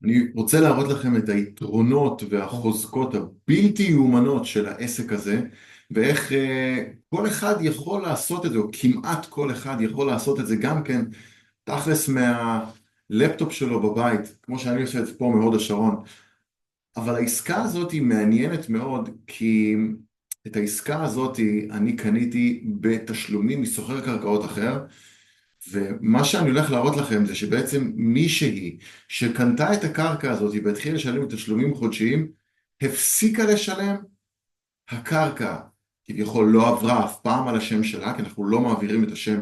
אני רוצה להראות לכם את היתרונות והחוזקות הבלתי יאומנות של העסק הזה, ואיך כל אחד יכול לעשות את זה, או כמעט כל אחד יכול לעשות את זה גם כן, תכלס מהלפטופ שלו בבית, כמו שאני עושה את זה פה מהוד השרון. אבל העסקה הזאת היא מעניינת מאוד, כי את העסקה הזאת אני קניתי בתשלומים מסוחר קרקעות אחר, ומה שאני הולך להראות לכם זה שבעצם מישהי שקנתה את הקרקע הזאת והתחילה לשלם תשלומים חודשיים, הפסיקה לשלם. הקרקע כביכול לא עברה אף פעם על השם שלה, כי אנחנו לא מעבירים את השם,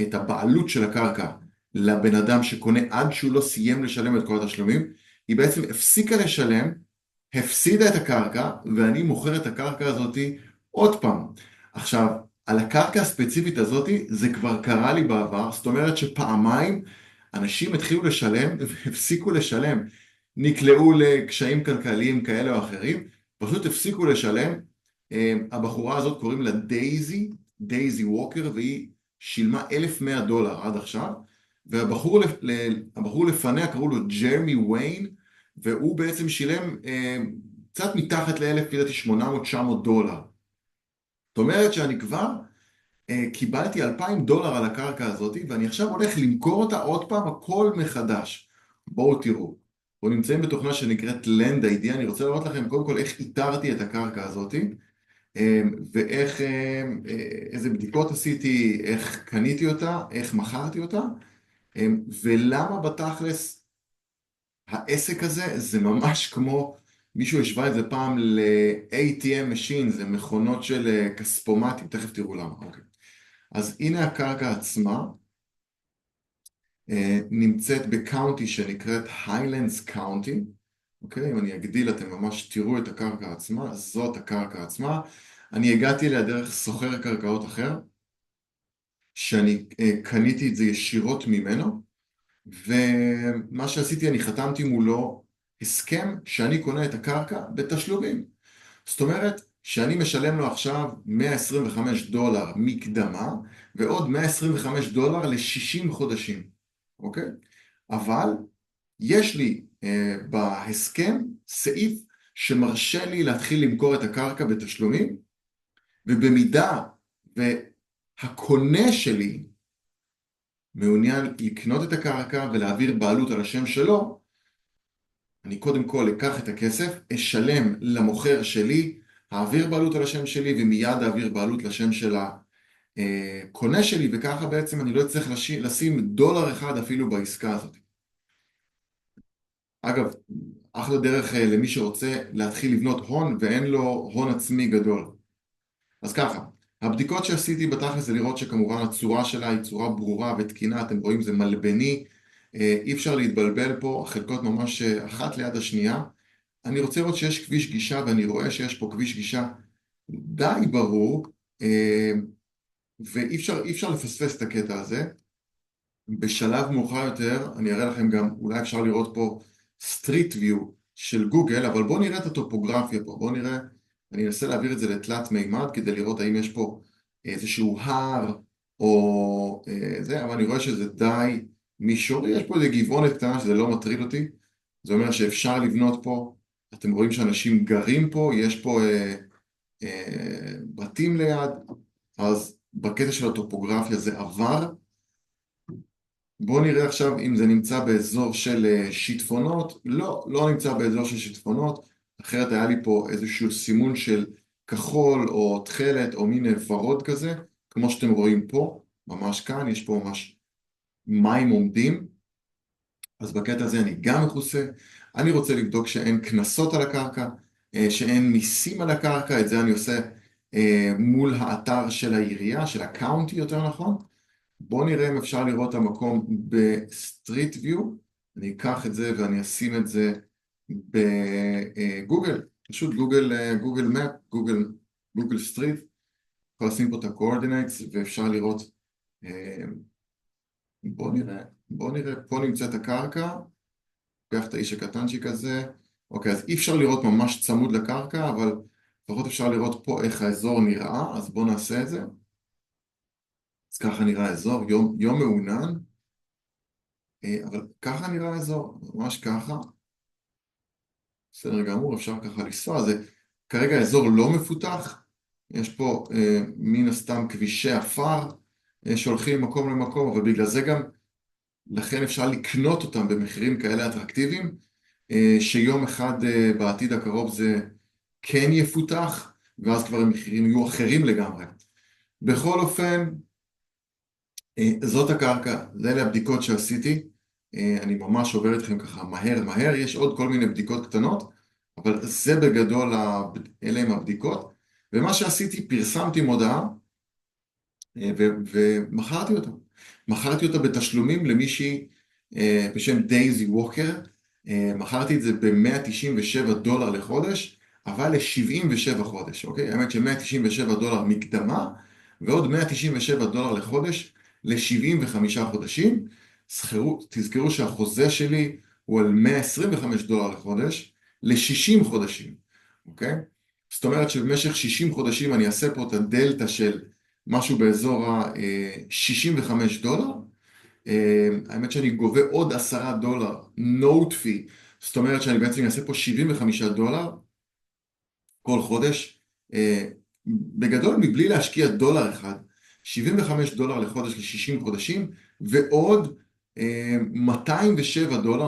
את הבעלות של הקרקע לבן אדם שקונה עד שהוא לא סיים לשלם את כל התשלומים. היא בעצם הפסיקה לשלם, הפסידה את הקרקע, ואני מוכר את הקרקע הזאת עוד פעם. עכשיו, על הקרקע הספציפית הזאת זה כבר קרה לי בעבר, זאת אומרת שפעמיים אנשים התחילו לשלם והפסיקו לשלם, נקלעו לקשיים כלכליים כאלה או אחרים, פשוט הפסיקו לשלם. הבחורה הזאת קוראים לה דייזי ווקר, והיא שילמה $1,100 עד עכשיו, והבחור לפניה קראו לו ג'רמי ויין, והוא בעצם שילם קצת מתחת ל-1,000, לדעתי 800-900 דולר. זאת אומרת שאני כבר קיבלתי $2,000 על הקרקע הזאת, ואני עכשיו הולך למכור אותה עוד פעם, הכל מחדש. בואו תראו. אנחנו נמצאים בתוכנה שנקראת Land ID. אני רוצה לראות לכם קודם כל איך איתרתי את הקרקע הזאת, ואיך, איזה בדיקות עשיתי, איך קניתי אותה, איך מכרתי אותה, ולמה בתכלס העסק הזה זה ממש כמו, מישהו השווה את זה פעם ל-ATM machine, זה מכונות של כספומטים, תכף תראו למה. אוקיי. אז הנה הקרקע עצמה, נמצאת בקאונטי שנקראת היילנדס קאונטי. אוקיי, אם אני אגדיל אתם ממש תראו את הקרקע עצמה, זאת הקרקע עצמה. אני הגעתי אליה דרך סוחר קרקעות אחר, שאני קניתי את זה ישירות ממנו, ומה שעשיתי, אני חתמתי מולו הסכם שאני קונה את הקרקע בתשלומים. זאת אומרת שאני משלם לו עכשיו $125 מקדמה, ועוד $125 ל-60 חודשים, אוקיי? אבל יש לי בהסכם סעיף שמרשה לי להתחיל למכור את הקרקע בתשלומים, ובמידה והקונה שלי מעוניין לקנות את הקרקע ולהעביר בעלות על השם שלו, אני קודם כל אקח את הכסף, אשלם למוכר שלי, אעביר בעלות על השם שלי ומיד אעביר בעלות לשם של הקונה שלי, וככה בעצם אני לא אצטרך לשים דולר אחד אפילו בעסקה הזאת. אגב, אחלה דרך למי שרוצה להתחיל לבנות הון ואין לו הון עצמי גדול. אז ככה, הבדיקות שעשיתי בתכלס זה לראות שכמובן הצורה שלה היא צורה ברורה ותקינה, אתם רואים זה מלבני, אי אפשר להתבלבל פה, החלקות ממש אחת ליד השנייה. אני רוצה לראות שיש כביש גישה, ואני רואה שיש פה כביש גישה די ברור, ואי אפשר לפספס את הקטע הזה. בשלב מאוחר יותר, אני אראה לכם גם, אולי אפשר לראות פה סטריט ויו של גוגל, אבל בואו נראה את הטופוגרפיה פה, בואו נראה, אני אנסה להעביר את זה לתלת מימד כדי לראות האם יש פה איזשהו הר או זה, אבל אני רואה שזה די מישורי, יש פה איזה גבעונת קטנה שזה לא מטריד אותי, זה אומר שאפשר לבנות פה, אתם רואים שאנשים גרים פה, יש פה בתים ליד, אז בקטע של הטופוגרפיה זה עבר. בואו נראה עכשיו אם זה נמצא באזור של שיטפונות. לא, לא נמצא באזור של שיטפונות, אחרת היה לי פה איזשהו סימון של כחול או תכלת או מין ורוד כזה, כמו שאתם רואים פה, ממש כאן, יש פה ממש מים עומדים, אז בקטע הזה אני גם מכוסה. אני רוצה לבדוק שאין קנסות על הקרקע, שאין מיסים על הקרקע, את זה אני עושה מול האתר של העירייה, של הקאונטי יותר נכון. בואו נראה אם אפשר לראות את המקום בסטריט ויו. אני אקח את זה ואני אשים את זה בגוגל, פשוט גוגל מפ, גוגל סטריט. יכול לשים פה את הקואורדינטס ואפשר לראות, בואו נראה, פה נמצאת הקרקע, קח את האיש הקטנצ'יק הזה. אוקיי, אז אי אפשר לראות ממש צמוד לקרקע, אבל לפחות אפשר לראות פה איך האזור נראה, אז בואו נעשה את זה. אז ככה נראה האזור, יום מעונן. אבל ככה נראה האזור, ממש ככה. בסדר גמור, אפשר ככה לנסוע. זה כרגע אזור לא מפותח, יש פה מן הסתם כבישי עפר שהולכים ממקום למקום, אבל בגלל זה גם, לכן אפשר לקנות אותם במחירים כאלה אטרקטיביים, שיום אחד בעתיד הקרוב זה כן יפותח, ואז כבר המחירים יהיו אחרים לגמרי. בכל אופן, זאת הקרקע, אלה הבדיקות שעשיתי, אני ממש עובר איתכם ככה מהר מהר, יש עוד כל מיני בדיקות קטנות, אבל זה בגדול, אלה הם הבדיקות, ומה שעשיתי, פרסמתי מודעה, ומכרתי אותה. מכרתי אותה בתשלומים למישהי בשם דייזי ווקר, מכרתי את זה ב-$197 לחודש, אבל ל-77 חודש, אוקיי? האמת ש-$197 מקדמה, ועוד $197 לחודש ל-75 חודשים. תזכרו שהחוזה שלי הוא על $125 לחודש ל-60 חודשים, אוקיי? זאת אומרת שבמשך 60 חודשים אני אעשה פה את הדלתא של משהו באזור ה-$65. האמת שאני גובה עוד $10 note fee, זאת אומרת שאני בעצם אעשה פה $75 כל חודש, בגדול מבלי להשקיע דולר אחד, $75 לחודש ל-60 חודשים, ועוד $207,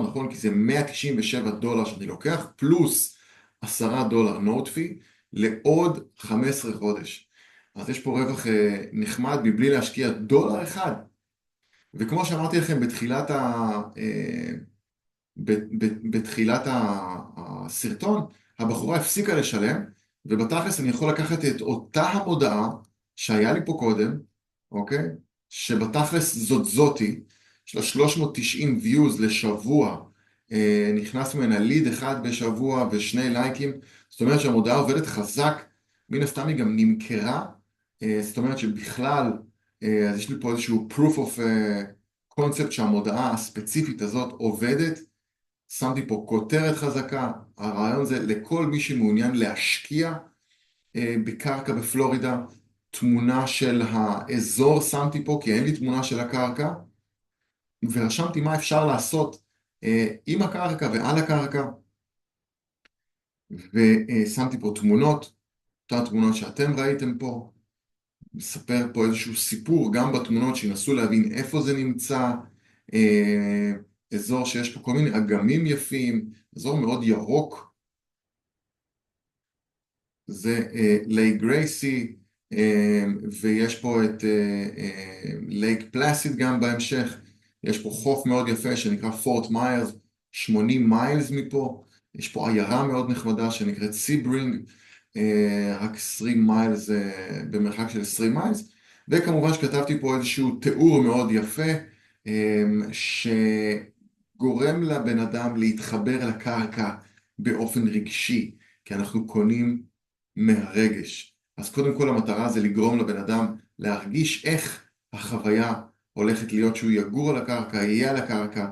נכון? כי זה $197 שאני לוקח, פלוס $10 note fee לעוד 15 חודש. אז יש פה רווח נחמד מבלי להשקיע דולר אחד. וכמו שאמרתי לכם בתחילת הסרטון, הבחורה הפסיקה לשלם, ובתכלס אני יכול לקחת את אותה המודעה שהיה לי פה קודם, אוקיי? שבתכלס זאתי, יש לה 390 views לשבוע, נכנס ממנה ליד אחד בשבוע ושני לייקים, זאת אומרת שהמודעה עובדת חזק, מן הסתם היא גם נמכרה, זאת אומרת שבכלל, אז יש לי פה איזשהו proof of concept שהמודעה הספציפית הזאת עובדת. שמתי פה כותרת חזקה, הרעיון זה לכל מי שמעוניין להשקיע בקרקע בפלורידה, תמונה של האזור שמתי פה כי אין לי תמונה של הקרקע, ורשמתי מה אפשר לעשות עם הקרקע ועל הקרקע, ושמתי פה תמונות, אותן תמונות שאתם ראיתם פה, מספר פה איזשהו סיפור גם בתמונות שינסו להבין איפה זה נמצא, אזור שיש פה כל מיני אגמים יפים, אזור מאוד ירוק, זה לייק גרייסי, ויש פה את לייק פלאסיד גם בהמשך, יש פה חוף מאוד יפה שנקרא פורט מיירס, 80 מיילס מפה, יש פה עיירה מאוד נחמדה שנקראת סיברינג, רק 20 מיילס, במרחק של 20 מיילס, וכמובן שכתבתי פה איזשהו תיאור מאוד יפה, שגורם לבן אדם להתחבר לקרקע באופן רגשי, כי אנחנו קונים מהרגש. אז קודם כל המטרה זה לגרום לבן אדם להרגיש איך החוויה הולכת להיות שהוא יגור על הקרקע, יהיה על הקרקע,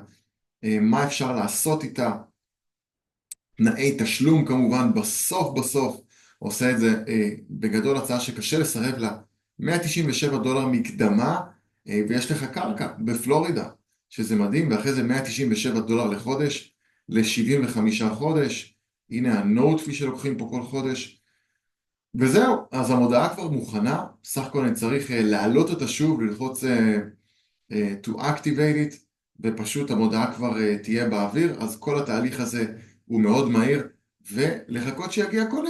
מה אפשר לעשות איתה, תנאי תשלום כמובן, בסוף עושה את זה בגדול הצעה שקשה לסרב לה, $197 מקדמה, ויש לך קרקע בפלורידה, שזה מדהים, ואחרי זה $197 לחודש, ל-75 חודש, הנה ה-note fee שלוקחים פה כל חודש, וזהו, אז המודעה כבר מוכנה, סך הכל אני צריך להעלות אותה שוב, ללחוץ to activate it, ופשוט המודעה כבר תהיה באוויר, אז כל התהליך הזה הוא מאוד מהיר, ולחכות שיגיע קונה.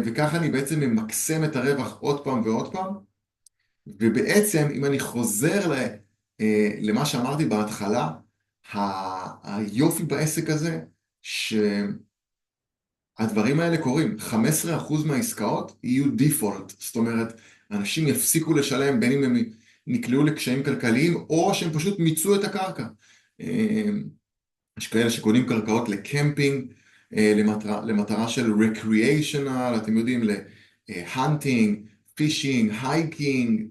וככה אני בעצם ממקסם את הרווח עוד פעם ועוד פעם, ובעצם אם אני חוזר למה שאמרתי בהתחלה, היופי בעסק הזה, שהדברים האלה קורים, 15% מהעסקאות יהיו דיפולט, זאת אומרת, אנשים יפסיקו לשלם בין אם הם נקלעו לקשיים כלכליים, או שהם פשוט מיצו את הקרקע. יש כאלה שקונים קרקעות לקמפינג, למטרה של recreational, אתם יודעים, להנטינג, פישינג, הייקינג,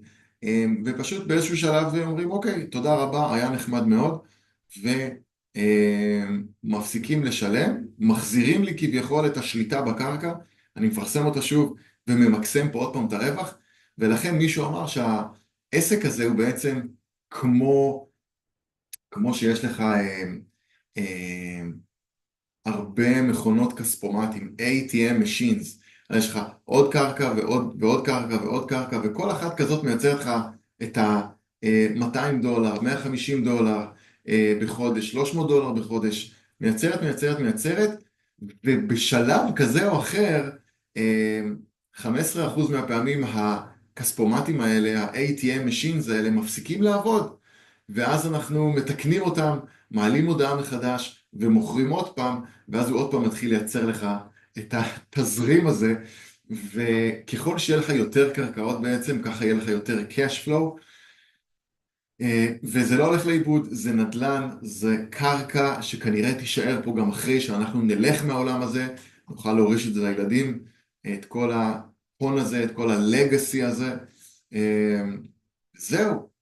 ופשוט באיזשהו שלב אומרים, אוקיי, תודה רבה, היה נחמד מאוד, ומפסיקים לשלם, מחזירים לי כביכול את השליטה בקרקע, אני מפרסם אותה שוב, וממקסם פה עוד פעם את הרווח, ולכן מישהו אמר שהעסק הזה הוא בעצם כמו כמו שיש לך אה, הרבה מכונות כספומטים, ATM machines, אז יש לך עוד קרקע ועוד קרקע ועוד קרקע, וכל אחת כזאת מייצרת לך את ה-$200, $150 בחודש, $300 בחודש, מייצרת, ובשלב כזה או אחר, אה, 15% מהפעמים הכספומטים האלה, ה-ATM machines האלה, מפסיקים לעבוד, ואז אנחנו מתקנים אותם, מעלים הודעה מחדש, ומוכרים עוד פעם, ואז הוא עוד פעם מתחיל לייצר לך את התזרים הזה, וככל שיהיה לך יותר קרקעות בעצם, ככה יהיה לך יותר cash flow, וזה לא הולך לאיבוד, זה נדל"ן, זה קרקע שכנראה תישאר פה גם אחרי שאנחנו נלך מהעולם הזה, נוכל להוריש את זה לילדים, את כל ההון הזה, את כל הלגאסי הזה. זהו.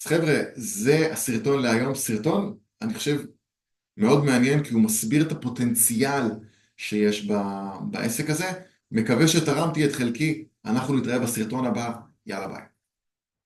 אז חבר'ה, זה הסרטון להיום. סרטון, אני חושב, מאוד מעניין, כי הוא מסביר את הפוטנציאל שיש בעסק הזה. מקווה שתרמתי את חלקי, אנחנו נתראה בסרטון הבא, יאללה ביי.